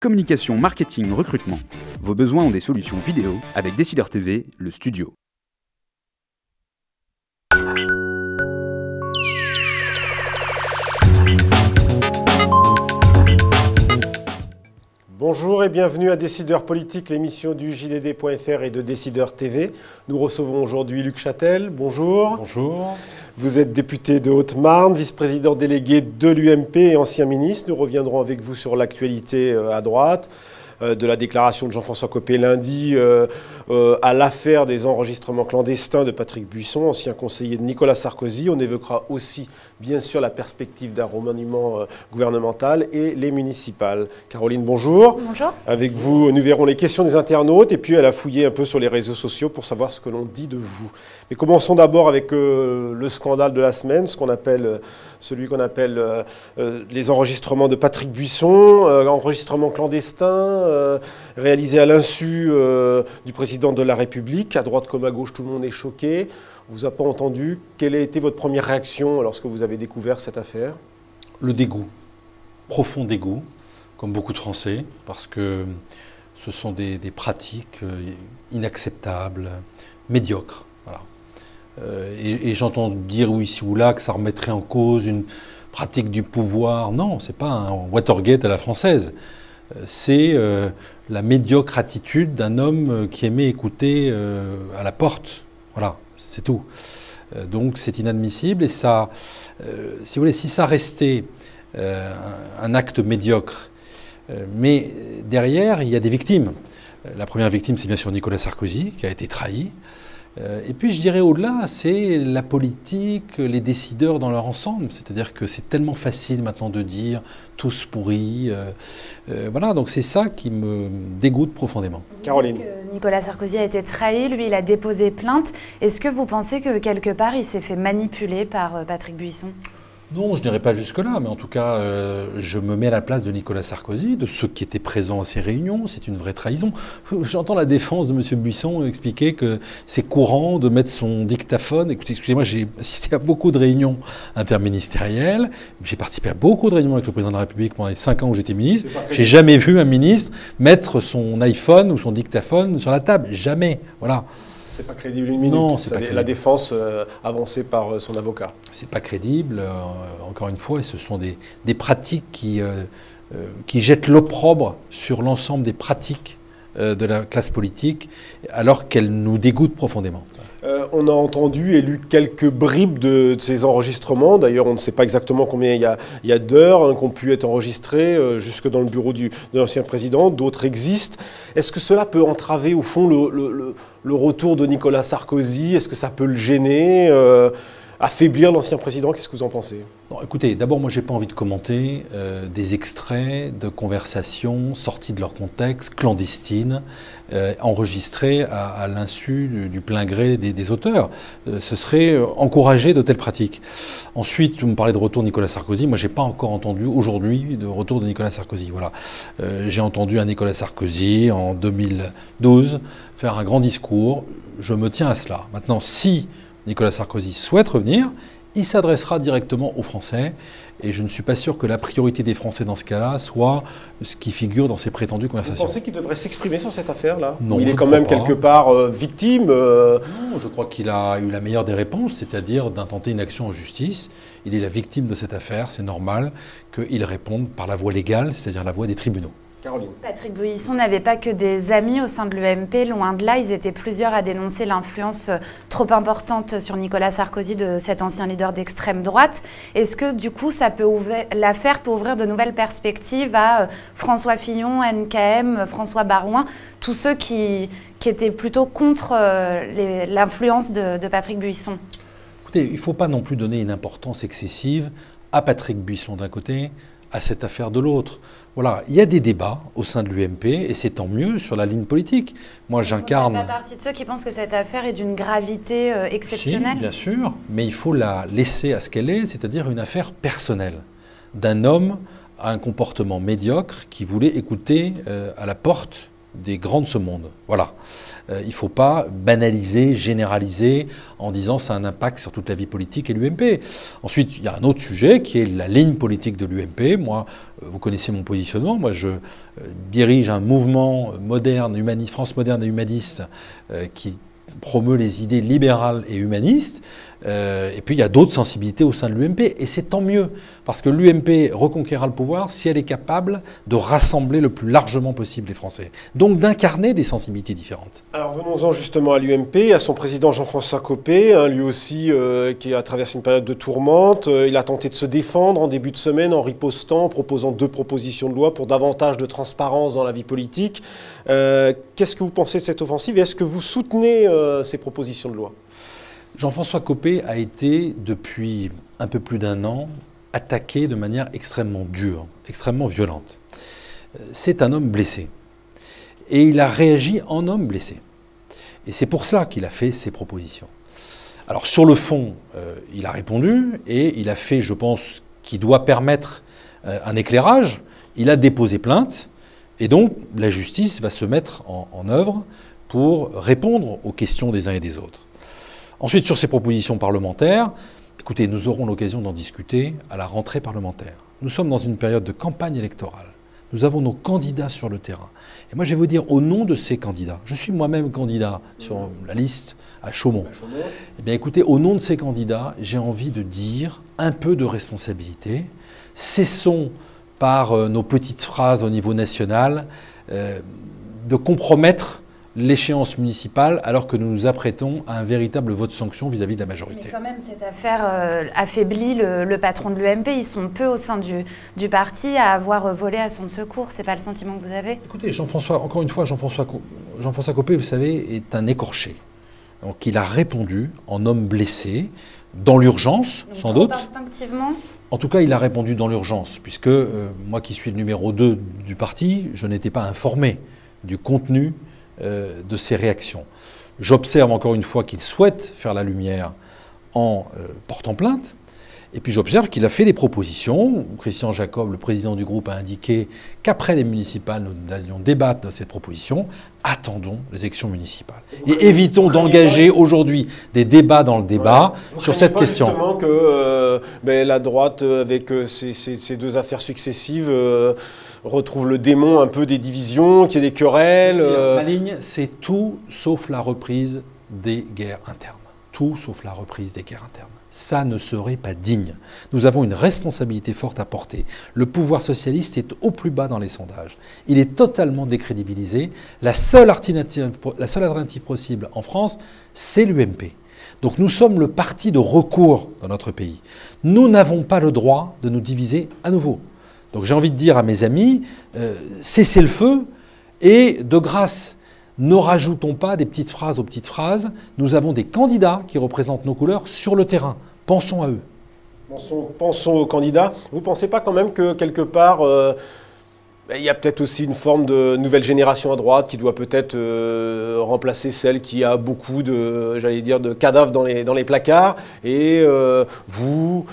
Communication, marketing, recrutement. Vos besoins ont des solutions vidéo avec Décideur TV, le studio. Bonjour et bienvenue à Décideur Politique, l'émission du JDD.fr et de Décideur TV. Nous recevons aujourd'hui Luc Chatel. Bonjour. Bonjour. Vous êtes député de Haute-Marne, vice-président délégué de l'UMP et ancien ministre. Nous reviendrons avec vous sur l'actualité à droite, de la déclaration de Jean-François Copé lundi à l'affaire des enregistrements clandestins de Patrick Buisson, ancien conseiller de Nicolas Sarkozy. On évoquera aussi, bien sûr, la perspective d'un remaniement gouvernemental et les municipales. Caroline, bonjour. Bonjour. Avec vous, nous verrons les questions des internautes et puis elle a fouillé un peu sur les réseaux sociaux pour savoir ce que l'on dit de vous. Mais commençons d'abord avec le scandale de la semaine, celui qu'on appelle les enregistrements de Patrick Buisson, enregistrements clandestins, réalisé à l'insu du président de la République. À droite comme à gauche, tout le monde est choqué. On ne vous a pas entendu. Quelle a été votre première réaction lorsque vous avez découvert cette affaire? Le dégoût, profond dégoût, comme beaucoup de Français, parce que ce sont des pratiques inacceptables, médiocres. Voilà. Et j'entends dire oui, ici ou là que ça remettrait en cause une pratique du pouvoir. Non, ce n'est pas un Watergate à la française. C'est la médiocre attitude d'un homme qui aimait écouter à la porte. Voilà, c'est tout. Donc c'est inadmissible et ça, si vous voulez, si ça restait un acte médiocre, mais derrière il y a des victimes. La première victime, c'est bien sûr Nicolas Sarkozy qui a été trahi. Et puis je dirais au-delà, c'est la politique, les décideurs dans leur ensemble. C'est-à-dire que c'est tellement facile maintenant de dire tous pourris. Voilà, donc c'est ça qui me dégoûte profondément. Caroline. Que Nicolas Sarkozy a été trahi, lui il a déposé plainte. Est-ce que vous pensez que quelque part il s'est fait manipuler par Patrick Buisson ? Non, je n'irai pas jusque-là, mais en tout cas, je me mets à la place de Nicolas Sarkozy, de ceux qui étaient présents à ces réunions. C'est une vraie trahison. J'entends la défense de M. Buisson expliquer que c'est courant de mettre son dictaphone. Écoutez, excusez-moi, j'ai assisté à beaucoup de réunions interministérielles. J'ai participé à beaucoup de réunions avec le président de la République pendant les 5 ans où j'étais ministre. J'ai jamais vu un ministre mettre son iPhone ou son dictaphone sur la table. Jamais. Voilà. C'est pas crédible une minute. Non, c'est la défense avancée par son avocat. C'est pas crédible, encore une fois, et ce sont des pratiques qui jettent l'opprobre sur l'ensemble des pratiques de la classe politique, alors qu'elles nous dégoûtent profondément. On a entendu et lu quelques bribes de ces enregistrements. D'ailleurs, on ne sait pas exactement combien il y a d'heures qui ont pu être enregistrées jusque dans le bureau de l'ancien président. D'autres existent. Est-ce que cela peut entraver, au fond, le retour de Nicolas Sarkozy? Est-ce que ça peut le gêner, affaiblir l'ancien président? Qu'est-ce que vous en pensez? Non, écoutez, d'abord, moi, je n'ai pas envie de commenter des extraits de conversations sorties de leur contexte, clandestines, enregistrées à l'insu du plein gré des auteurs. Ce serait encourager de telles pratiques. Ensuite, vous me parlez de retour de Nicolas Sarkozy. Moi, je n'ai pas encore entendu aujourd'hui de retour de Nicolas Sarkozy. Voilà. J'ai entendu un Nicolas Sarkozy en 2012 faire un grand discours. Je me tiens à cela. Maintenant, si Nicolas Sarkozy souhaite revenir, il s'adressera directement aux Français. Et je ne suis pas sûr que la priorité des Français dans ce cas-là soit ce qui figure dans ces prétendues conversations. Vous pensez qu'il devrait s'exprimer sur cette affaire-là? Non, il est quand même quelque part victime. Non, je crois qu'il a eu la meilleure des réponses, c'est-à-dire d'intenter une action en justice. Il est la victime de cette affaire, c'est normal qu'il réponde par la voie légale, c'est-à-dire la voie des tribunaux. Caroline. Patrick Buisson n'avait pas que des amis au sein de l'UMP, loin de là, ils étaient plusieurs à dénoncer l'influence trop importante sur Nicolas Sarkozy de cet ancien leader d'extrême droite. Est-ce que du coup l'affaire peut ouvrir de nouvelles perspectives à François Fillon, NKM, François Baroin, tous ceux qui étaient plutôt contre l'influence de Patrick Buisson? Écoutez, il ne faut pas non plus donner une importance excessive à Patrick Buisson d'un côté, à cette affaire de l'autre. Voilà, il y a des débats au sein de l'UMP et c'est tant mieux sur la ligne politique. Moi, j'incarne... Vous faites pas partie de ceux qui pensent que cette affaire est d'une gravité exceptionnelle? Si, bien sûr, mais il faut la laisser à ce qu'elle est, c'est-à-dire une affaire personnelle d'un homme à un comportement médiocre qui voulait écouter à la porte des grands de ce monde. Voilà. Il ne faut pas banaliser, généraliser en disant que ça a un impact sur toute la vie politique et l'UMP. Ensuite, il y a un autre sujet qui est la ligne politique de l'UMP. Moi, vous connaissez mon positionnement. Moi, je dirige un mouvement moderne, humaniste, France moderne et humaniste qui promeut les idées libérales et humanistes. Et puis il y a d'autres sensibilités au sein de l'UMP, et c'est tant mieux, parce que l'UMP reconquérera le pouvoir si elle est capable de rassembler le plus largement possible les Français, donc d'incarner des sensibilités différentes. Alors venons-en justement à l'UMP, à son président Jean-François Copé, lui aussi qui a traversé une période de tourmente. Il a tenté de se défendre en début de semaine en ripostant, en proposant 2 propositions de loi pour davantage de transparence dans la vie politique. Qu'est-ce que vous pensez de cette offensive, et est-ce que vous soutenez ces propositions de loi ? Jean-François Copé a été, depuis un peu plus d'1 an, attaqué de manière extrêmement dure, extrêmement violente. C'est un homme blessé. Et il a réagi en homme blessé. Et c'est pour cela qu'il a fait ces propositions. Alors sur le fond, il a répondu, et il a fait, je pense, qui doit permettre un éclairage. Il a déposé plainte, et donc la justice va se mettre en œuvre pour répondre aux questions des uns et des autres. Ensuite, sur ces propositions parlementaires, écoutez, nous aurons l'occasion d'en discuter à la rentrée parlementaire. Nous sommes dans une période de campagne électorale. Nous avons nos candidats sur le terrain. Et moi, je vais vous dire, au nom de ces candidats, je suis moi-même candidat sur la liste à Chaumont. Eh bien, écoutez, au nom de ces candidats, j'ai envie de dire un peu de responsabilité. Cessons par nos petites phrases au niveau national de compromettre l'échéance municipale alors que nous nous apprêtons à un véritable vote sanction vis-à-vis de la majorité. Mais quand même, cette affaire affaiblit le patron de l'UMP. Ils sont peu au sein du parti à avoir volé à son secours. C'est pas le sentiment que vous avez? Écoutez, Jean-François, encore une fois, Jean-François Copé, vous savez, est un écorché. Donc il a répondu en homme blessé, dans l'urgence, sans doute. Instinctivement? En tout cas, il a répondu dans l'urgence, puisque moi qui suis le numéro 2 du parti, je n'étais pas informé du contenu de ses réactions. J'observe encore une fois qu'il souhaite faire la lumière en portant plainte, et puis j'observe qu'il a fait des propositions. Christian Jacob, le président du groupe, a indiqué qu'après les municipales, nous allions débattre de cette proposition. Attendons les élections municipales. Et évitons d'engager aujourd'hui des débats dans le débat sur cette question. Justement que la droite, avec ces 2 affaires successives, retrouve le démon un peu des divisions, qu'il y ait des querelles. Ma ligne, c'est tout sauf la reprise des guerres internes. Tout sauf la reprise des guerres internes. Ça ne serait pas digne. Nous avons une responsabilité forte à porter. Le pouvoir socialiste est au plus bas dans les sondages. Il est totalement décrédibilisé. La seule alternative possible en France, c'est l'UMP. Donc nous sommes le parti de recours dans notre pays. Nous n'avons pas le droit de nous diviser à nouveau. Donc j'ai envie de dire à mes amis, cessez le feu, et de grâce, ne rajoutons pas des petites phrases aux petites phrases. Nous avons des candidats qui représentent nos couleurs sur le terrain. Pensons à eux. Pensons aux candidats. Vous ne pensez pas quand même que quelque part, il y a peut-être aussi une forme de nouvelle génération à droite qui doit peut-être remplacer celle qui a beaucoup de, de cadavres dans les placards. Et vous,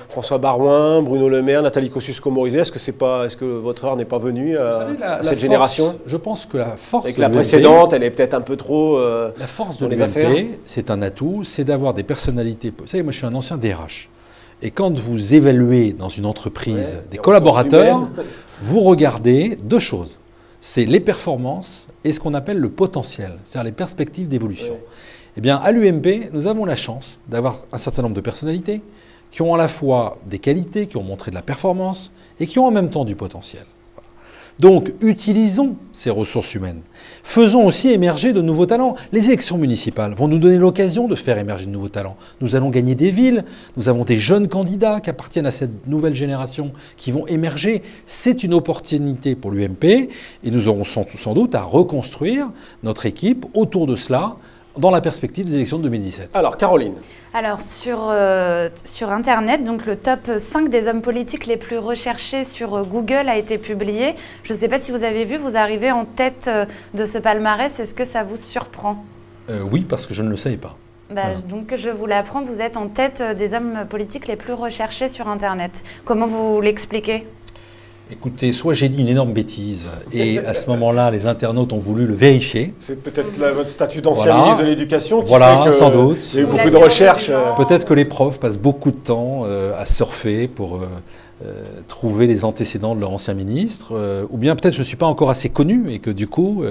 François Baroin, Bruno Le Maire, Nathalie Kosciusko-Morizet, est-ce que votre heure n'est pas venue à cette génération? Je pense que la force avec la précédente, elle est peut-être un peu trop la force de l'UMP, c'est un atout, c'est d'avoir des personnalités. Vous savez, moi je suis un ancien DRH. Et quand vous évaluez dans une entreprise des collaborateurs, vous regardez 2 choses. C'est les performances et ce qu'on appelle le potentiel, c'est-à-dire les perspectives d'évolution. Eh bien, à l'UMP, nous avons la chance d'avoir un certain nombre de personnalités qui ont à la fois des qualités, qui ont montré de la performance et qui ont en même temps du potentiel. Donc, utilisons ces ressources humaines. Faisons aussi émerger de nouveaux talents. Les élections municipales vont nous donner l'occasion de faire émerger de nouveaux talents. Nous allons gagner des villes, nous avons des jeunes candidats qui appartiennent à cette nouvelle génération qui vont émerger. C'est une opportunité pour l'UMP et nous aurons sans doute à reconstruire notre équipe autour de cela dans la perspective des élections de 2017. Alors, Caroline. Alors, sur Internet, donc, le top 5 des hommes politiques les plus recherchés sur Google a été publié. Je ne sais pas si vous avez vu, vous arrivez en tête de ce palmarès. Est-ce que ça vous surprend? Oui, parce que je ne le savais pas. Donc, je vous l'apprends, vous êtes en tête des hommes politiques les plus recherchés sur Internet. Comment vous l'expliquez? Écoutez, soit j'ai dit une énorme bêtise, et à ce moment-là, les internautes ont voulu le vérifier. C'est peut-être votre statut d'ancien ministre de l'Éducation qui voilà, fait que sans doute. il y a eu beaucoup de recherches. Peut-être que les profs passent beaucoup de temps à surfer pour trouver les antécédents de leur ancien ministre, ou bien peut-être je ne suis pas encore assez connu et que du coup,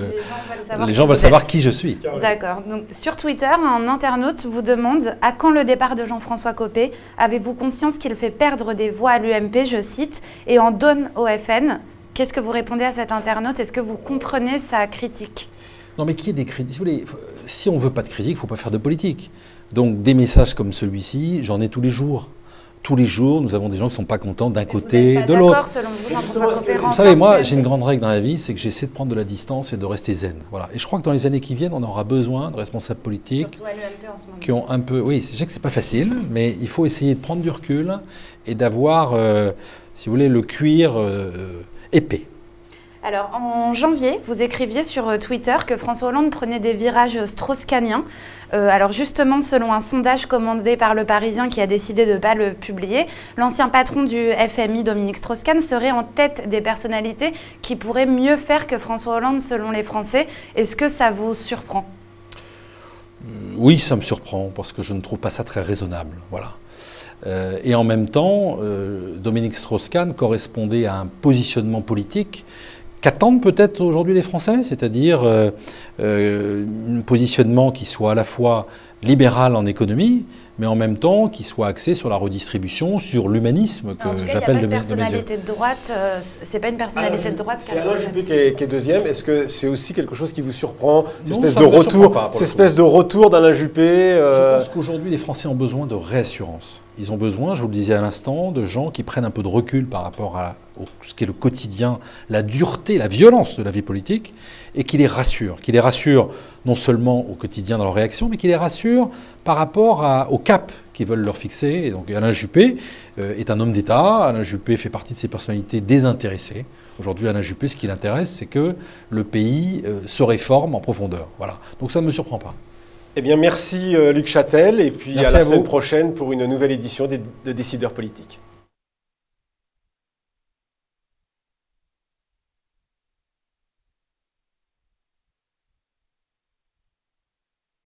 les gens veulent savoir qui je suis. D'accord. Donc, sur Twitter, un internaute vous demande « À quand le départ de Jean-François Copé? Avez-vous conscience qu'il fait perdre des voix à l'UMP ?» Je cite, « et en donne au FN ». Qu'est-ce que vous répondez à cet internaute? Est-ce que vous comprenez sa critique? Non, mais qui est des critiques? Si on ne veut pas de critique, il ne faut pas faire de politique. Donc des messages comme celui-ci, j'en ai tous les jours. Tous les jours, nous avons des gens qui ne sont pas contents d'un côté, de l'autre. Vous savez, moi, j'ai une grande règle dans la vie, c'est que j'essaie de prendre de la distance et de rester zen. Voilà. Et je crois que dans les années qui viennent, on aura besoin de responsables politiques qui ont un peu... Oui, je sais que ce n'est pas facile, mais il faut essayer de prendre du recul et d'avoir, si vous voulez, le cuir épais. Alors, en janvier, vous écriviez sur Twitter que François Hollande prenait des virages strauss-kaniens. Alors justement, selon un sondage commandé par Le Parisien qui a décidé de ne pas le publier, l'ancien patron du FMI, Dominique Strauss-Kahn, serait en tête des personnalités qui pourraient mieux faire que François Hollande selon les Français. Est-ce que ça vous surprend? Oui, ça me surprend parce que je ne trouve pas ça très raisonnable. Voilà. Et en même temps, Dominique Strauss-Kahn correspondait à un positionnement politique qu'attendent peut-être aujourd'hui les Français, c'est-à-dire un positionnement qui soit à la fois libéral en économie, mais en même temps qui soit axé sur la redistribution, sur l'humanisme que j'appelle de mes yeux. C'est pas une personnalité de droite. C'est Alain Juppé qui est deuxième. Est-ce que c'est aussi quelque chose qui vous surprend, cette espèce de retour d'Alain Juppé Je pense qu'aujourd'hui les Français ont besoin de réassurance. Ils ont besoin, je vous le disais à l'instant, de gens qui prennent un peu de recul par rapport à ce qu'est le quotidien, la dureté, la violence de la vie politique, et qui les rassurent non seulement au quotidien dans leur réaction, mais qui les rassurent par rapport au cap qu'ils veulent leur fixer. Et donc Alain Juppé est un homme d'État, Alain Juppé fait partie de ces personnalités désintéressées. Aujourd'hui, Alain Juppé, ce qui l'intéresse, c'est que le pays se réforme en profondeur. Voilà. Donc ça ne me surprend pas. Eh bien, merci Luc Châtel, et puis merci à la semaine prochaine pour une nouvelle édition de Décideurs politiques.